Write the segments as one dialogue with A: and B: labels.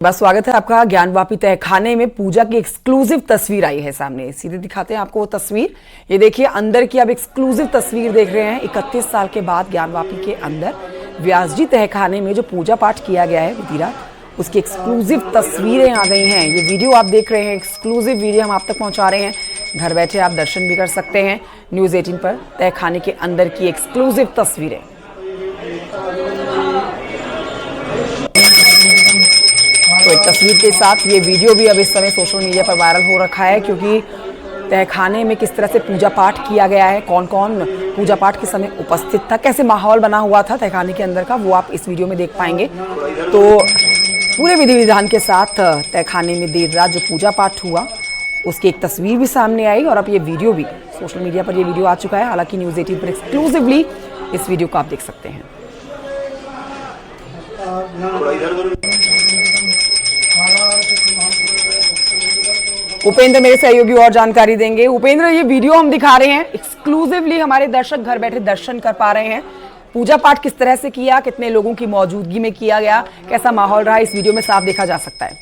A: बस स्वागत है आपका। ज्ञानवापी तहखाने में पूजा की एक्सक्लूसिव तस्वीर आई है सामने। सीधे दिखाते हैं आपको वो तस्वीर। ये देखिए अंदर की आप एक्सक्लूसिव तस्वीर देख रहे हैं। 31 साल के बाद ज्ञानवापी के अंदर व्यास जी तहखाने में जो पूजा पाठ किया गया है बीती रात, उसकी एक्सक्लूसिव तस्वीरें आ गई हैं। ये वीडियो आप देख रहे हैं, एक्सक्लूसिव वीडियो हम आप तक पहुंचा रहे हैं। घर बैठे आप दर्शन भी कर सकते हैं न्यूज़ 18 पर। तहखाने के अंदर की एक्सक्लूसिव तस्वीरें। तो एक तस्वीर के साथ ये वीडियो भी अब इस समय सोशल मीडिया पर वायरल हो रखा है, क्योंकि तहखाने में किस तरह से पूजा पाठ किया गया है, कौन कौन पूजा पाठ के समय उपस्थित था, कैसे माहौल बना हुआ था तहखाने के अंदर का, वो आप इस वीडियो में देख पाएंगे। तो पूरे विधि विधान के साथ तहखाने में देर रात जो पूजा पाठ हुआ उसकी एक तस्वीर भी सामने आई, और अब ये वीडियो भी सोशल मीडिया पर ये वीडियो आ चुका है। हालांकि न्यूज़ 18 पर एक्सक्लूसिवली इस वीडियो को आप देख सकते हैं। उपेंद्र मेरे सहयोगी और जानकारी देंगे। उपेंद्र, ये वीडियो हम दिखा रहे हैं एक्सक्लूसिवली, हमारे दर्शक घर बैठे दर्शन कर पा रहे हैं। पूजा पाठ किस तरह से किया, कितने लोगों की मौजूदगी में किया गया, कैसा माहौल रहा, इस वीडियो में साफ देखा जा सकता है।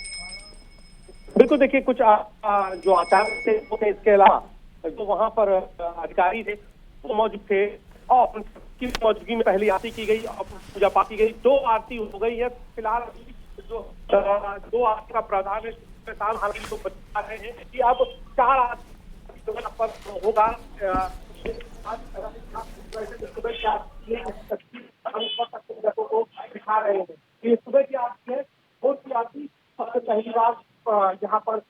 B: बिल्कुल, देखिए कुछ जो आचार्य थे, इसके अलावा जो वहां पर अधिकारी थे वो मौजूद थे, और उनकी मौजूदगी में पहली आरती की गई और पूजा पाठ की गई। 2 आरती हो गई है। फिलहाल जो 2 आरती का प्रावधान है, हालांकि लोग बता रहे हैं कि अब 4 आरती पर होगा। को दिखा रहे हैं ये सुबह की आरती है। बहुत सी आरती सबसे पहली बार यहाँ पर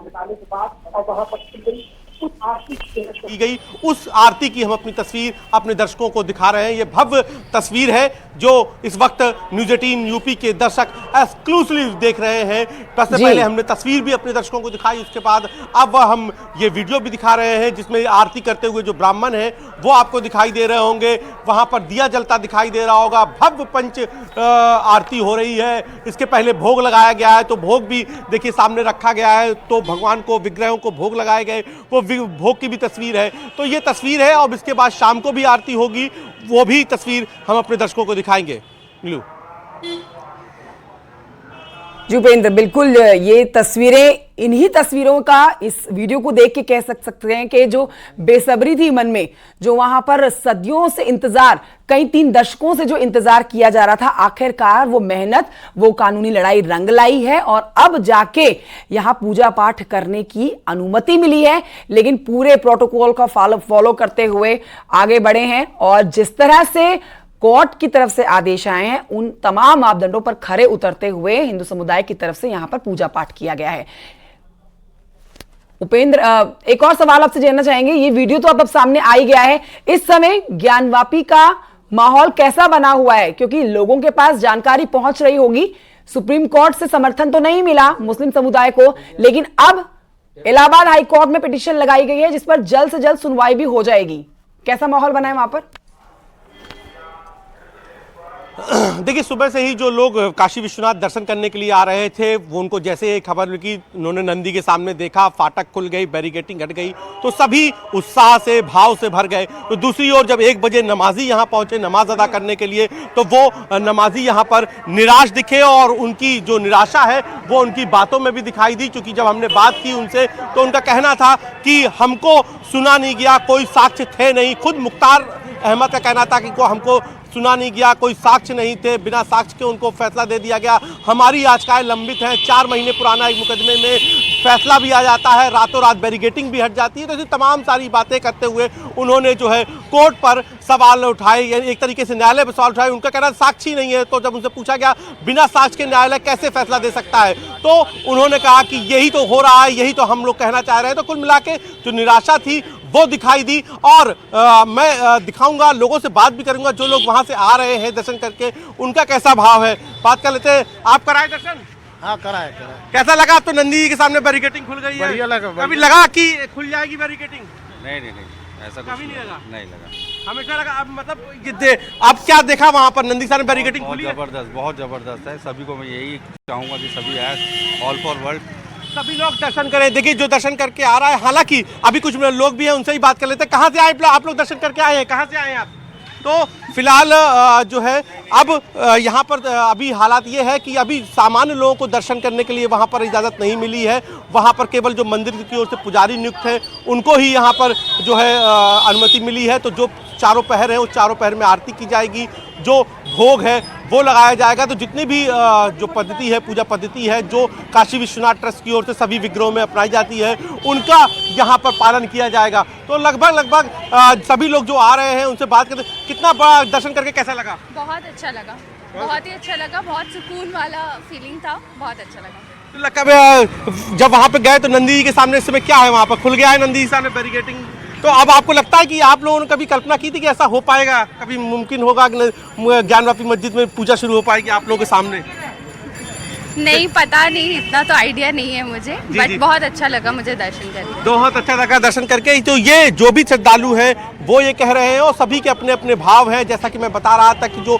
B: निकालने के बाद और वहां पर की गई उस आरती की हम अपनी तस्वीर अपने दर्शकों को दिखा रहे हैं। ये भव्य तस्वीर है जो इस वक्त न्यूज़ 18 यूपी के दर्शक एक्सक्लूसिव देख रहे हैं। सबसे पहले हमने तस्वीर भी अपने दर्शकों को दिखाई, उसके बाद अब हम ये वीडियो भी दिखा रहे हैं जिसमें आरती करते हुए जो ब्राह्मण हैं वो आपको दिखाई दे रहे होंगे। वहां पर दिया जलता दिखाई दे रहा होगा। भव्य पंच आरती हो रही है। इसके पहले भोग लगाया गया है, तो भोग भी देखिए सामने रखा गया है। तो भगवान को, विग्रहों को भोग लगाए गए, वो भोग की भी तस्वीर है। तो ये तस्वीर है, और इसके बाद शाम को भी आरती होगी, वो भी तस्वीर हम अपने दर्शकों को दिखाएंगे। नीलू
A: जी उपेंद्र, बिल्कुल ये तस्वीरें, इन्हीं तस्वीरों का इस वीडियो को देख के कह सकते हैं कि जो बेसब्री थी मन में, जो वहां पर सदियों से इंतजार, कई 3 दशकों से जो इंतजार किया जा रहा था, आखिरकार वो मेहनत, वो कानूनी लड़ाई रंग लाई है, और अब जाके यहां पूजा पाठ करने की अनुमति मिली है। लेकिन पूरे प्रोटोकॉल का फॉलो करते हुए आगे बढ़े हैं, और जिस तरह से कोर्ट की तरफ से आदेश आए हैं उन तमाम मापदंडों पर खरे उतरते हुए हिंदू समुदाय की तरफ से यहां पर पूजा पाठ किया गया है। उपेंद्र, एक और सवाल आपसे जानना चाहेंगे। ये वीडियो तो अब सामने आ ही गया है, इस समय ज्ञानवापी का माहौल कैसा बना हुआ है, क्योंकि लोगों के पास जानकारी पहुंच रही होगी। सुप्रीम कोर्ट से समर्थन तो नहीं मिला मुस्लिम समुदाय को, लेकिन अब इलाहाबाद हाई कोर्ट में पिटीशन लगाई गई है जिस पर जल्द से जल्द सुनवाई भी हो जाएगी। कैसा माहौल बना है वहां पर?
B: देखिए, सुबह से ही जो लोग काशी विश्वनाथ दर्शन करने के लिए आ रहे थे, वो उनको जैसे खबर मिली, उन्होंने नंदी के सामने देखा, फाटक खुल गई, बैरिकेटिंग हट गई, तो सभी उत्साह से, भाव से भर गए। तो दूसरी ओर जब 1 बजे नमाजी यहाँ पहुंचे नमाज अदा करने के लिए, तो वो नमाजी यहाँ पर निराश दिखे, और उनकी जो निराशा है वो उनकी बातों में भी दिखाई दी। क्योंकि जब हमने बात की उनसे तो उनका कहना था कि हमको सुना नहीं गया, कोई साक्ष्य थे नहीं। खुद मुख्तार अहमद का कहना था कि हमको सुना नहीं गया, कोई साक्ष्य नहीं थे, बिना साक्ष्य के उनको फैसला दे दिया गया। हमारी याचिकाएं लंबित हैं, 4 महीने पुराना एक मुकदमे में फैसला भी आ जाता है, रातों रात बैरिकेटिंग भी हट जाती है। तो ऐसी तमाम सारी बातें करते हुए उन्होंने जो है कोर्ट पर सवाल उठाए, यानी एक तरीके से न्यायालय पर सवाल उठाए। उनका कहना साक्षी नहीं है। तो जब उनसे पूछा गया बिना साक्ष्य के न्यायालय कैसे फैसला दे सकता है, तो उन्होंने कहा कि यही तो हो रहा है, यही तो हम लोग कहना चाह रहे हैं। तो कुल मिला के जो निराशा थी वो दिखाई दी, और मैं दिखाऊंगा, लोगों से बात भी करूंगा जो लोग वहां से आ रहे हैं दर्शन करके, उनका कैसा भाव है। बात कर लेते हैं। आप कराए दर्शन?
C: हाँ, कराए।
B: कैसा लगा? अब तो नंदी जी के सामने बैरिकेटिंग खुल गई है।
C: बढ़िया लगा।
B: कभी लगा कि खुल जाएगी बैरिकेटिंग?
C: नहीं, ऐसा
B: कभी नहीं लगा।
C: नहीं लगा,
B: हमेशा लगा। अब मतलब आप क्या देखा वहां पर नंदी सामने बैरिकेटिंग खुली है?
C: बहुत जबरदस्त है। सभी को मैं यही चाहूंगा कि सभी आए, ऑल फॉर वर्ल्ड,
B: सभी लोग दर्शन करें। देखिए जो दर्शन करके आ रहा है, हालांकि अभी कुछ लोग भी हैं, उनसे ही बात कर लेते हैं। कहाँ से आए आप लोग? दर्शन करके आए हैं, कहाँ से आए हैं आप? तो फिलहाल जो है अब यहाँ पर अभी हालात ये है कि अभी सामान्य लोगों को दर्शन करने के लिए वहाँ पर इजाज़त नहीं मिली है। वहाँ पर केवल जो मंदिर की ओर से पुजारी नियुक्त है उनको ही यहाँ पर जो है अनुमति मिली है। तो जो चारों पहर है उस चारों पहर में आरती की जाएगी, जो भोग है वो लगाया जाएगा। तो जितनी भी जो पद्धति है, पूजा पद्धति है जो काशी विश्वनाथ ट्रस्ट की ओर से सभी विग्रहों में अपनाई जाती है, उनका यहाँ पर पालन किया जाएगा। तो लगभग सभी लोग जो आ रहे हैं उनसे बात करते, कितना बड़ा दर्शन करके कैसा लगा?
D: बहुत अच्छा लगा, बहुत ही अच्छा लगा, बहुत सुकून वाला फीलिंग था, बहुत अच्छा लगा।
B: तो लगभग जब वहाँ पे गए तो नंदी जी के सामने इस समय क्या है, वहाँ पर खुल गया है नंदी जी सामने बैरिकेटिंग। तो अब आपको लगता है कि आप लोगों ने कभी कल्पना की थी कि ऐसा हो पाएगा, कभी मुमकिन होगा कि ज्ञानवापी मस्जिद में पूजा शुरू हो पाएगी आप लोगों के सामने?
D: नहीं पता नहीं, इतना तो आइडिया नहीं है मुझे, बट बहुत अच्छा लगा मुझे दर्शन करके।
B: बहुत अच्छा लगा दर्शन करके। तो ये जो भी श्रद्धालु हैं वो ये कह रहे हैं और सभी के अपने अपने भाव हैं। जैसा कि मैं बता रहा था कि जो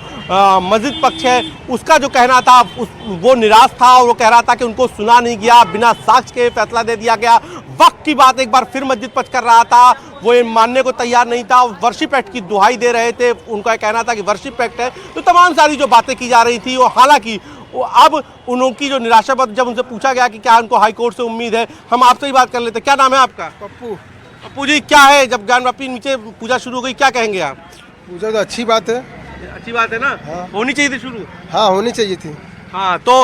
B: मस्जिद पक्ष है उसका जो कहना था वो निराश था और वो कह रहा था कि उनको सुना नहीं गया, बिना साक्ष्य के फैसला दे दिया गया। वक्त की बात एक बार फिर मस्जिद पक्ष कर रहा था, वो ये मानने को तैयार नहीं था, वर्शिप एक्ट की दुहाई दे रहे थे। उनका कहना था कि वर्शिप एक्ट है। तो तमाम सारी जो बातें की जा रही थी वो हालांकि अब उनकी जो निराशा पर जब उनसे पूछा गया कि क्या उनको हाई कोर्ट से उम्मीद है, हम आपसे ही बात कर लेते। क्या नाम है आपका?
E: पप्पू।
B: पप्पू जी, क्या है जब ज्ञानवापी नीचे पूजा शुरू हो गई, क्या कहेंगे आप?
E: पूजा तो अच्छी बात है।
B: अच्छी बात है ना?
E: हाँ।
B: होनी चाहिए थी शुरू।
E: हाँ होनी चाहिए थी।
B: हाँ तो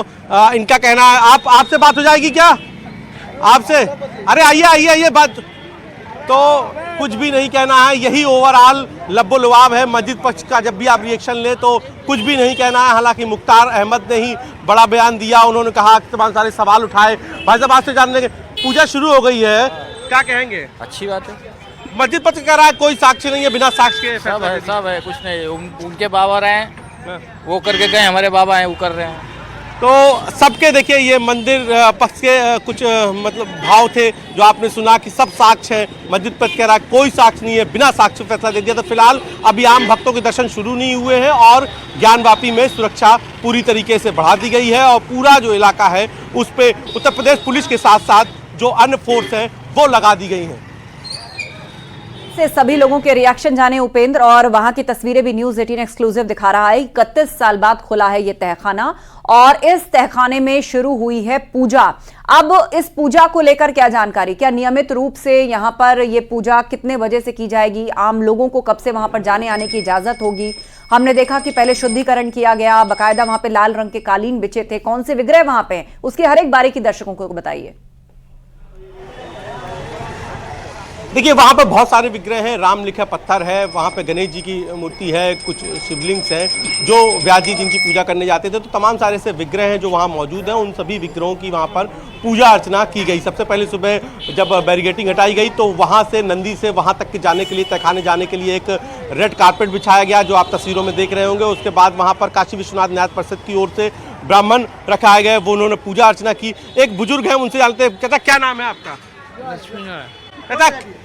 B: इनका कहना है। आपसे बात हो जाएगी क्या? आपसे? अरे आइए बात। तो कुछ भी नहीं कहना है, यही ओवरऑल लब्बो लुआब है मस्जिद पक्ष का। जब भी आप रिएक्शन ले तो कुछ भी नहीं कहना है। हालांकि मुख्तार अहमद ने ही बड़ा बयान दिया, उन्होंने कहा, तमाम सारे सवाल उठाए। भाई साहब आपसे जानने के, पूजा शुरू हो गई है, क्या कहेंगे?
F: अच्छी बात है।
B: मस्जिद पक्ष कह रहा है कोई साक्ष्य नहीं है, बिना साक्ष्य के
F: सब है कुछ नहीं। उनके बाबा रहे हैं, वो करके गए, हमारे बाबा हैं वो कर रहे हैं।
B: तो सबके देखिए ये मंदिर पक्ष के कुछ मतलब भाव थे जो आपने सुना कि सब साक्ष्य है। मस्जिद पक्ष कह रहा है कोई साक्ष्य नहीं है, बिना साक्ष्य फैसला दे दिया। तो फिलहाल अभी आम भक्तों के दर्शन शुरू नहीं हुए हैं और ज्ञानवापी में सुरक्षा पूरी तरीके से बढ़ा दी गई है और पूरा जो इलाका है उस पे उत्तर प्रदेश पुलिस के साथ साथ जो अन्य फोर्स है वो लगा दी गई हैं।
G: से सभी लोगों के रिएक्शन जाने उपेंद्र, और वहां की तस्वीरें भी न्यूज़ 18 एक्सक्लूसिव दिखा रहा है। 31 साल बाद खुला है ये तहखाना और इस तहखाने में शुरू हुई है पूजा। अब इस पूजा को लेकर क्या जानकारी, क्या नियमित रूप से यहां पर ये पूजा कितने बजे से की जाएगी, आम लोगों को कब से वहां पर जाने आने की इजाजत होगी? हमने देखा कि पहले शुद्धिकरण किया गया, बकायदा वहां पे लाल रंग के कालीन बिछे थे, कौन से विग्रह वहां पे, उसकी हर एक बारीकी दर्शकों को बताइए।
B: देखिए वहाँ पर बहुत सारे विग्रह हैं, राम लिखा पत्थर है, वहाँ पे गणेश जी की मूर्ति है, कुछ शिवलिंग्स हैं जो व्यास जी जिनकी पूजा करने जाते थे। तो तमाम सारे ऐसे विग्रह हैं जो वहाँ मौजूद हैं। उन सभी विग्रहों की वहाँ पर पूजा अर्चना की गई। सबसे पहले सुबह जब बैरिकेटिंग हटाई गई तो वहाँ से नंदी से वहाँ तक के जाने के लिए, तहखाने जाने के लिए एक रेड कारपेट बिछाया गया जो आप तस्वीरों में देख रहे होंगे। उसके बाद वहाँ पर काशी विश्वनाथ न्यास परिषद की ओर से ब्राह्मण रखाए गए, वो उन्होंने पूजा अर्चना की। एक बुजुर्ग है उनसे जानते हैं। कहता क्या नाम है आपका?
H: लक्ष्मी नारायण।
B: कहता